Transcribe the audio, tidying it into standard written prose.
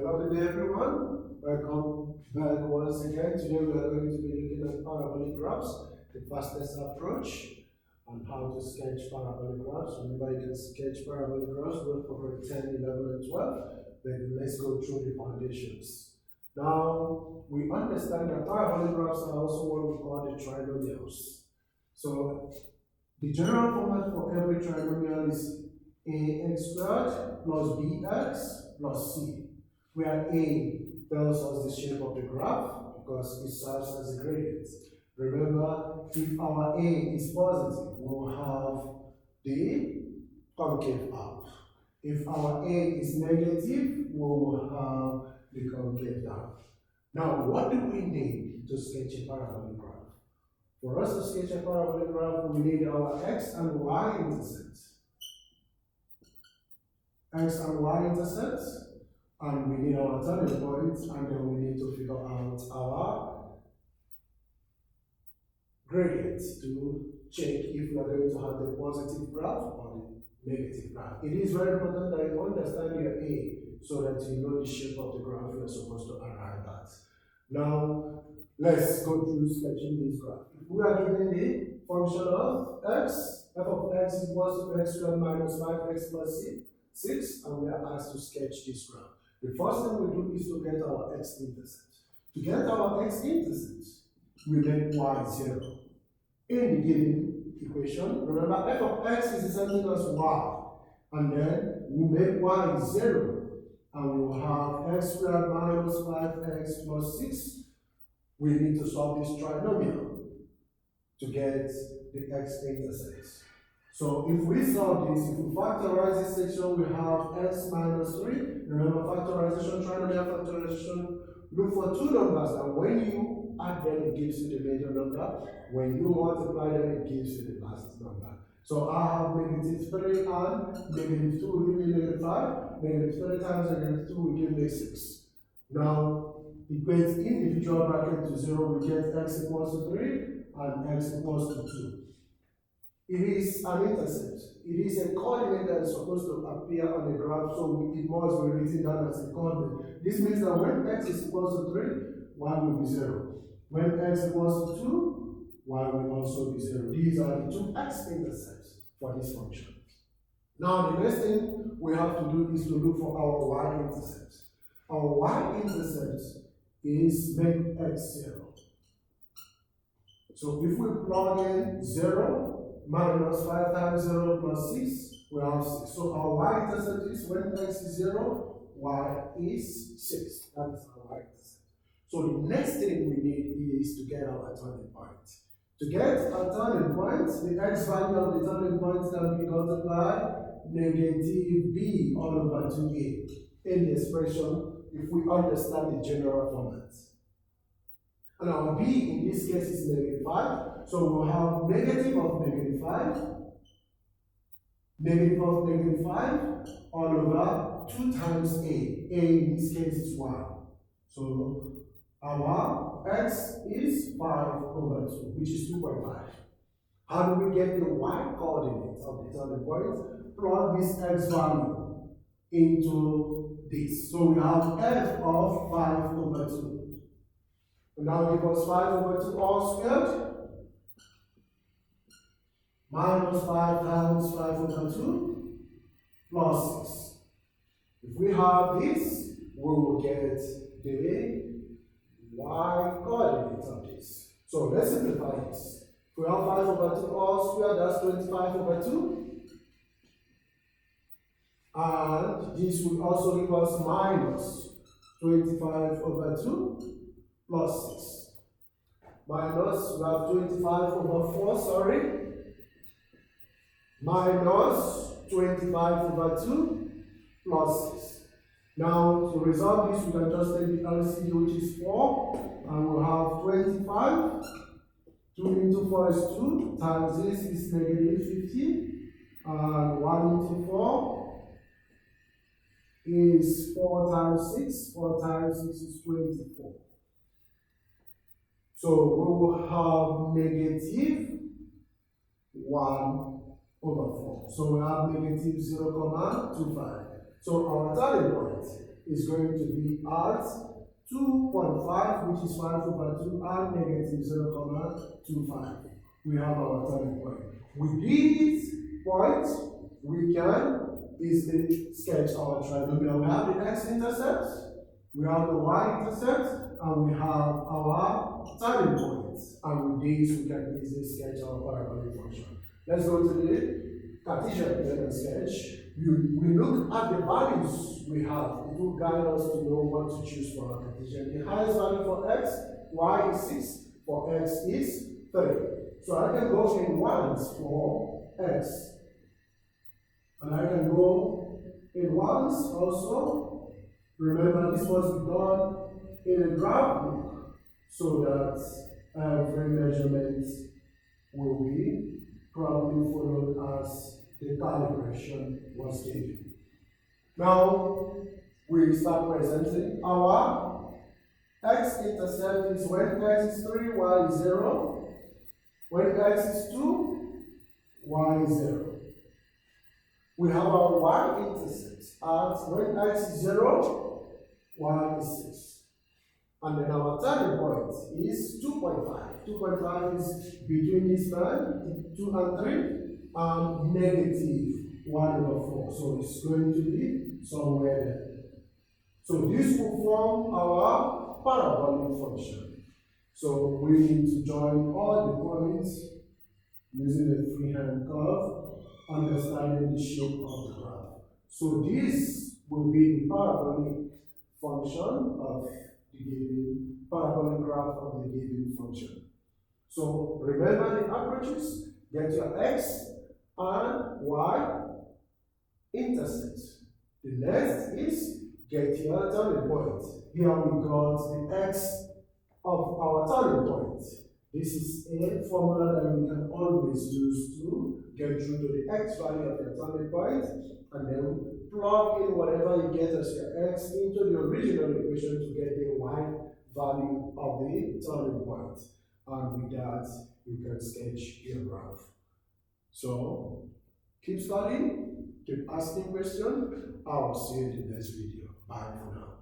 Hello today everyone, welcome back once again. Today we are going to be looking at parabolic graphs, the fastest approach, and how to sketch parabolic graphs. Remember, you can sketch parabolic graphs both for grade 10, 11, and 12. Then let's go through the foundations. Now, we understand that parabolic graphs are also what we call the trinomials. So, the general format for every trinomial is ax squared plus bx plus c, where a tells us the shape of the graph because it serves as a gradient. Remember, if our a is positive, we'll have the concave up. If our a is negative, we'll have the concave down. Now, what do we need to sketch a parabolic graph? For us to sketch a parabolic graph, we need our x and y intercepts. X and y intercepts, and we need our turning points, and then we need to figure out our gradients to check if we are going to have the positive graph or the negative graph. It is very important that you understand your A so that you know the shape of the graph you are supposed to arrive at. Now, let's go through sketching this graph. If we are given the function of x, f of x equals to x squared minus 5x plus 6, and we are asked to sketch this graph. The first thing we do is to get our x-intercept. To get our x-intercept, we make y 0. In the given equation, remember f of x is the same thing as y, and then we make y 0, and we will have x squared minus 5x plus 6. We need to solve this trinomial to get the x-intercept. So if we solve this, if we factorize this section, we have x minus 3. Remember factorization, trinomial factorization, look for two numbers, and when you add them, it gives you the major number. When you multiply them, it gives you the last number. So I have negative 3 and negative 2 will give me negative 5. Negative 3 times negative 2 will give me 6. Now, equate individual bracket to 0, we get x equals to 3 and x equals to 2. It is an intercept. It is a coordinate that is supposed to appear on the graph, so it must be written down as a coordinate. This means that when x is equals to 3, y will be 0. When x equals to 2, y will also be 0. These are the two x-intercepts for this function. Now, the next thing we have to do is to look for our y-intercept. Our y-intercept is make x 0. So if we plug in 0, minus 5 times 0 plus 6, we have 6. So our y-intercept is when x is 0, y is 6. That is our y-intercept. So the next thing we need is to get our turning point. To get a turning point, the x value of the turning point can be multiplied negative b all over 2a in the expression if we understand the general format. And our b in this case is negative 5. So we'll have negative of negative 5, negative of negative 5, all over 2 times a. A in this case is 1. So our x is 5 over 2, which is 2.5. How do we get the y coordinate of the turning point? Plug this x value into this. So we have f of 5 over 2. And now give us 5 over 2 all squared. Minus 5 times 5 over 2 plus 6. If we have this, we will get the y coordinate of this. So let's simplify this. If we have 5 over 2 all squared, that's 25 over 2. And this will also give us minus 25 over 2 plus 6. Minus, we have 25 over 4, sorry. Minus 25 over 2 plus 6. Now, to resolve this, we can just take the LCD, which is 4, and we'll have 25. 2 into 4 is 2, times this is negative 50, and 1 into 4 is 4 times 6. 4 times 6 is 24. So we will have negative 1 over 4. So we have negative 0, 0.25. So our turning point is going to be at 2.5, which is 5 over 2, and negative 0.25. We have our turning point. With these points, we can easily sketch our trinomial. We have the x-intercept, we have the y-intercept, and we have our turning points. And with these, we can easily sketch our parabolic function. Let's go to the Cartesian method sketch. We look at the values we have. It will guide us to know what to choose for our Cartesian. The highest value for x, y is 6, for x is 3. So I can go in ones for x. And I can go in ones also. Remember, this was done in a graph book so that every measurement will be probably followed as the calibration was given. Now, we start presenting our x-intercept is when x is 3, y is 0. When x is 2, y is 0. We have our y-intercept as when x is 0, y is 6. And then our turning point is 2.5. 2.5 is between this line, 2 and 3, and negative 1 over 4. So it's going to be somewhere there. So this will form our parabolic function. So we need to join all the points using a freehand curve, understanding the shape of the graph. So this will be the parabolic function of the given parabolic graph of the given function. So remember the approaches, get your x and y intercepts. The next is get your turning point. Here we got the x of our turning point. This is a formula that we can always use to get through to the x value of your turning point, and then plug in whatever you get as your x into the original equation to get the y value of the turning point. And with that, you can sketch your graph. So, keep studying, keep asking questions. I will see you in the next video. Bye for now.